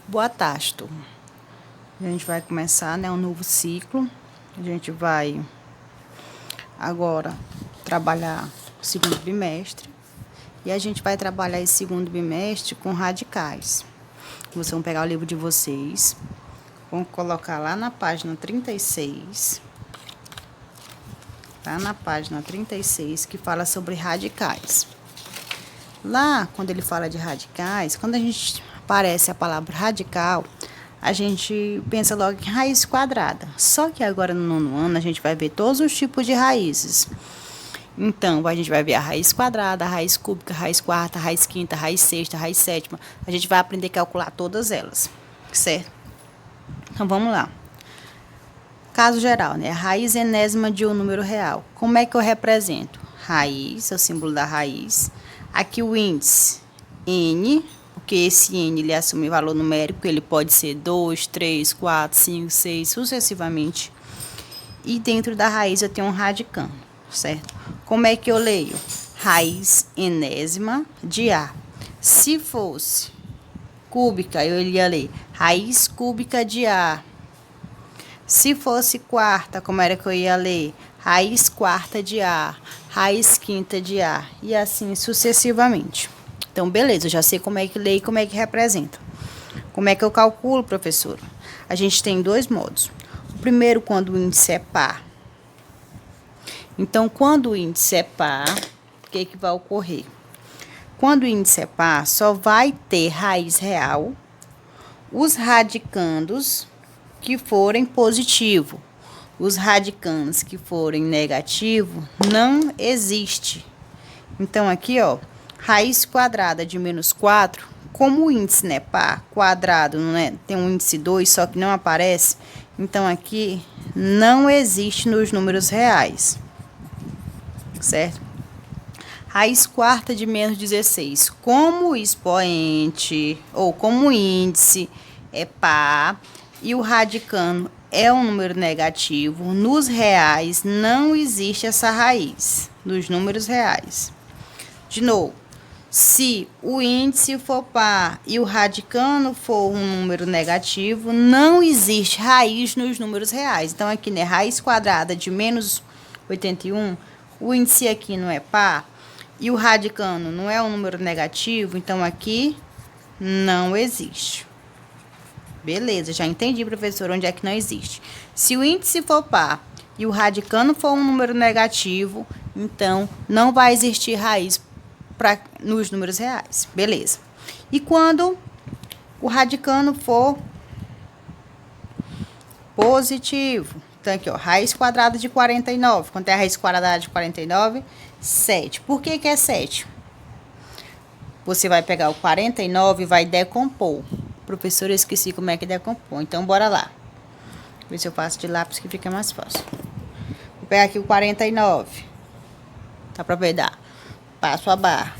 Boa tarde, turma. A gente vai começar, né, um novo ciclo. A gente vai agora trabalhar o segundo bimestre. E a gente vai trabalhar esse segundo bimestre com radicais. Vocês vão pegar o livro de vocês, vão colocar lá na página 36. Tá na página 36, que fala sobre radicais. Lá, quando ele fala de radicais, quando a gente aparece a palavra radical, a gente pensa logo em raiz quadrada. Só que agora no nono ano a gente vai ver todos os tipos de raízes. Então, a gente vai ver a raiz quadrada, a raiz cúbica, a raiz quarta, a raiz quinta, a raiz sexta, a raiz sétima. A gente vai aprender a calcular todas elas, certo? Então, vamos lá. Caso geral, né? A raiz enésima de um número real. Como é que eu represento? Raiz, é o símbolo da raiz. Aqui o índice, N, porque esse N ele assume valor numérico, ele pode ser 2, 3, 4, 5, 6, sucessivamente. E dentro da raiz eu tenho um radicando, certo? Como é que eu leio? Raiz enésima de A. Se fosse cúbica, eu ia ler raiz cúbica de A. Se fosse quarta, como era que eu ia ler? Raiz quarta de A, raiz quinta de A, e assim sucessivamente. Então, beleza, eu já sei como é que lê e como é que representa. Como é que eu calculo, professora? A gente tem dois modos. O primeiro, quando o índice é par. Então, quando o índice é par, o que vai ocorrer? Quando o índice é par, só vai ter raiz real os radicandos que forem positivo. Os radicandos que forem negativo não existe. Então, aqui, ó, raiz quadrada de menos 4, como o índice não é par, quadrado não é, tem um índice 2, só que não aparece, então aqui não existe nos números reais, certo? Raiz quarta de menos 16, como o expoente, ou como o índice é par, e o radicando é um número negativo, nos reais não existe essa raiz, nos números reais. De novo, se o índice for par e o radicando for um número negativo, não existe raiz nos números reais. Então, aqui, né, raiz quadrada de menos 81, o índice aqui não é par e o radicando não é um número negativo, então aqui não existe. Beleza, já entendi, professor, onde é que não existe. Se o índice for par e o radicando for um número negativo, então não vai existir raiz nos números reais. Beleza. E quando o radicando for positivo? Então, aqui, ó, raiz quadrada de 49. Quanto é a raiz quadrada de 49? 7. Por que é 7? Você vai pegar o 49 e vai decompor. Professor, eu esqueci como é que decompõe. Então, bora lá. Ver se eu faço de lápis que fica mais fácil. Vou pegar aqui o 49. Tá para pegar. Passo a barra.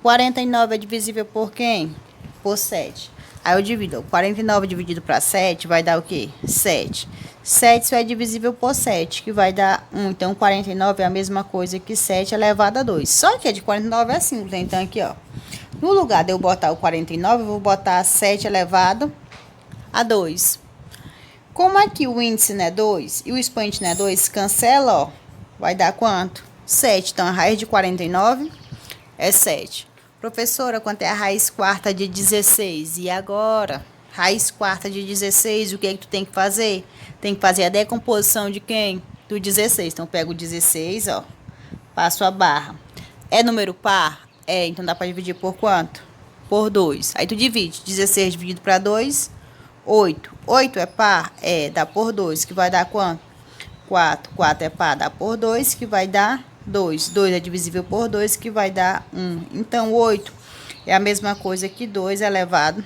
49 é divisível por quem? Por 7. Aí eu divido. 49 dividido para 7 vai dar o quê? 7. 7 só é divisível por 7, que vai dar 1. Então, 49 é a mesma coisa que 7 elevado a 2. Só que a de 49 é simples. Então, aqui, ó. No lugar de eu botar o 49, eu vou botar 7 elevado a 2. Como aqui o índice não é 2 e o expoente não é 2, cancela, ó. Vai dar quanto? 7. Então, a raiz de 49 é 7. Professora, quanto é a raiz quarta de 16? E agora? Raiz quarta de 16, o que é que tu tem que fazer? Tem que fazer a decomposição de quem? Do 16. Então, pego o 16, ó. Passo a barra. É número par? É, então dá para dividir por quanto? Por 2. Aí tu divide. 16 dividido para 2, 8. 8 é par? É, dá por 2, que vai dar quanto? 4. 4 é par, dá por 2, que vai dar 2. 2 é divisível por 2, que vai dar 1. Então, 8 é a mesma coisa que 2 elevado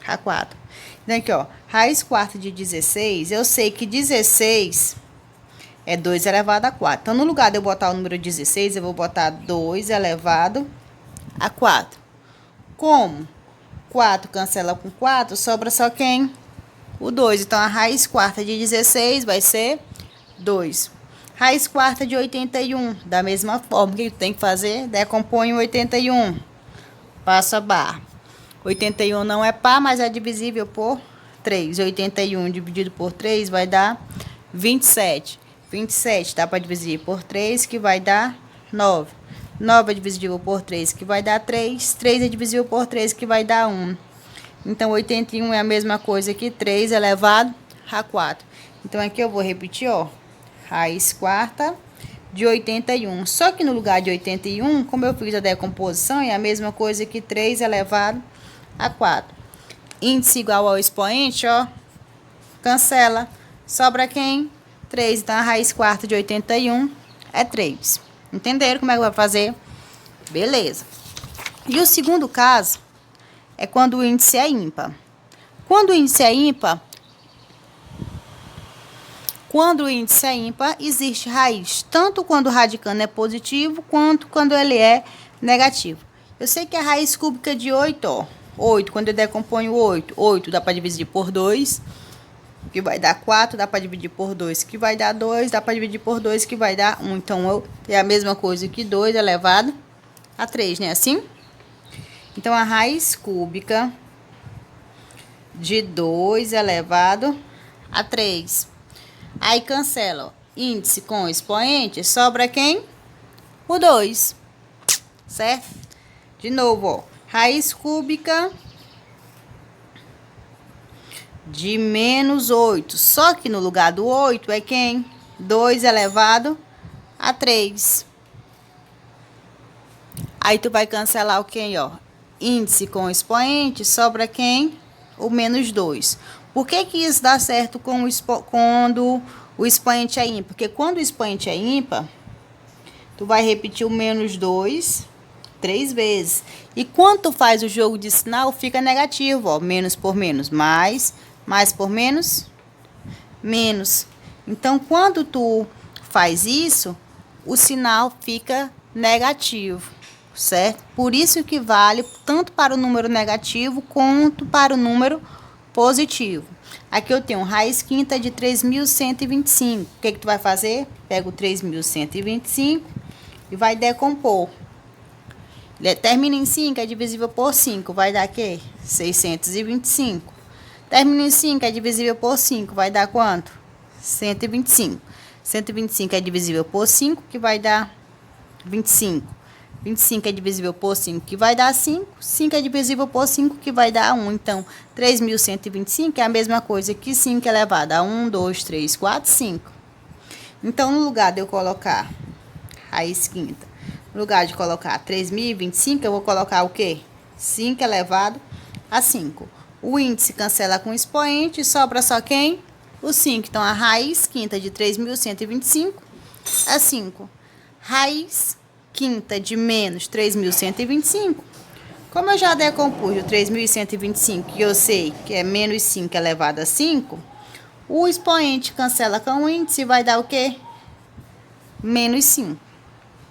a 4. Então, aqui, ó, raiz quarta de 16, eu sei que 16 é 2 elevado a 4. Então, no lugar de eu botar o número 16, eu vou botar 2 elevado a 4. Como 4 cancela com 4, sobra só quem? O 2. Então, a raiz quarta de 16 vai ser 2. Raiz quarta de 81, da mesma forma, o que tem que fazer? Decompõe o 81. Passo a barra. 81 não é par, mas é divisível por 3. 81 dividido por 3 vai dar 27. 27 dá para dividir por 3, que vai dar 9. 9 é divisível por 3, que vai dar 3. 3 é divisível por 3, que vai dar 1. Então, 81 é a mesma coisa que 3 elevado a 4. Então, aqui eu vou repetir, ó. Raiz quarta de 81. Só que no lugar de 81, como eu fiz a decomposição, é a mesma coisa que 3 elevado a 4. Índice igual ao expoente, ó. Cancela. Sobra quem? 3. Então, a raiz quarta de 81 é 3. Entenderam como é que vai fazer? Beleza. E o segundo caso é quando o índice é ímpar. Quando o índice é ímpar, existe raiz, tanto quando o radicando é positivo, quanto quando ele é negativo. Eu sei que a raiz cúbica de 8, ó. 8, quando eu decomponho 8 dá para dividir por 2, que vai dar 4, dá para dividir por 2, que vai dar 2, dá para dividir por 2, que vai dar 1. Então, é a mesma coisa que 2 elevado a 3, né? Assim? Então, a raiz cúbica de 2 elevado a 3. Aí, cancela, ó. Índice com expoente, sobra quem? O 2. Certo? De novo, ó. Raiz cúbica de menos 8. Só que no lugar do 8 é quem? 2 elevado a 3. Aí, tu vai cancelar o quem, ó? Índice com expoente, sobra quem? O menos 2. Por que que isso dá certo quando o expoente é ímpar? Porque quando o expoente é ímpar, tu vai repetir o menos 2 3 vezes. E quando tu faz o jogo de sinal, fica negativo, ó. Menos por menos, mais por menos, menos. Então, quando tu faz isso, o sinal fica negativo, certo? Por isso que vale tanto para o número negativo quanto para o número positivo. Aqui eu tenho raiz quinta de 3.125. O que que tu vai fazer? Pega o 3.125 e vai decompor. Termina em 5, é divisível por 5. Vai dar o quê? 625. Termina em 5, é divisível por 5. Vai dar quanto? 125. 125 é divisível por 5, que vai dar 25. 25 é divisível por 5, que vai dar 5. 5 é divisível por 5, que vai dar 1. Então, 3.125 é a mesma coisa que 5 elevado a 1, 2, 3, 4, 5. Então, no lugar de eu colocar raiz quinta, no lugar de colocar 3.025, eu vou colocar o quê? 5 elevado a 5. O índice cancela com o expoente e sobra só quem? O 5. Então, a raiz quinta de 3.125 é 5. Raiz quinta de menos 3.125. Como eu já decompus o 3.125, que eu sei que é menos 5 elevado a 5, o expoente cancela com o índice e vai dar o quê? Menos 5,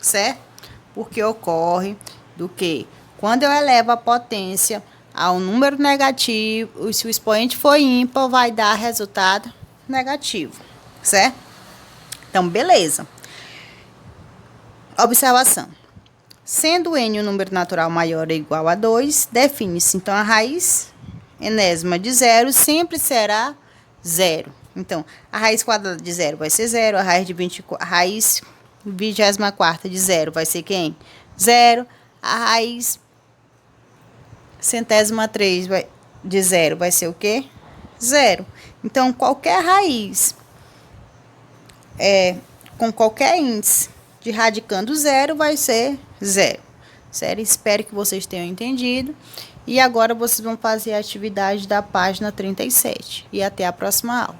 certo? Porque ocorre do que? Quando eu elevo a potência ao número negativo, se o expoente for ímpar, vai dar resultado negativo, certo? Então, beleza. Observação. Sendo n o número natural maior ou igual a 2, define-se, então, a raiz enésima de 0 sempre será 0. Então, a raiz quadrada de 0 vai ser 0, a raiz 24ª de 0 vai ser quem? 0. A raiz 103 de 0 vai ser o quê? 0. Então, qualquer raiz com qualquer índice de radicando 0 vai ser 0. Sério, espero que vocês tenham entendido. E agora vocês vão fazer a atividade da página 37. E até a próxima aula.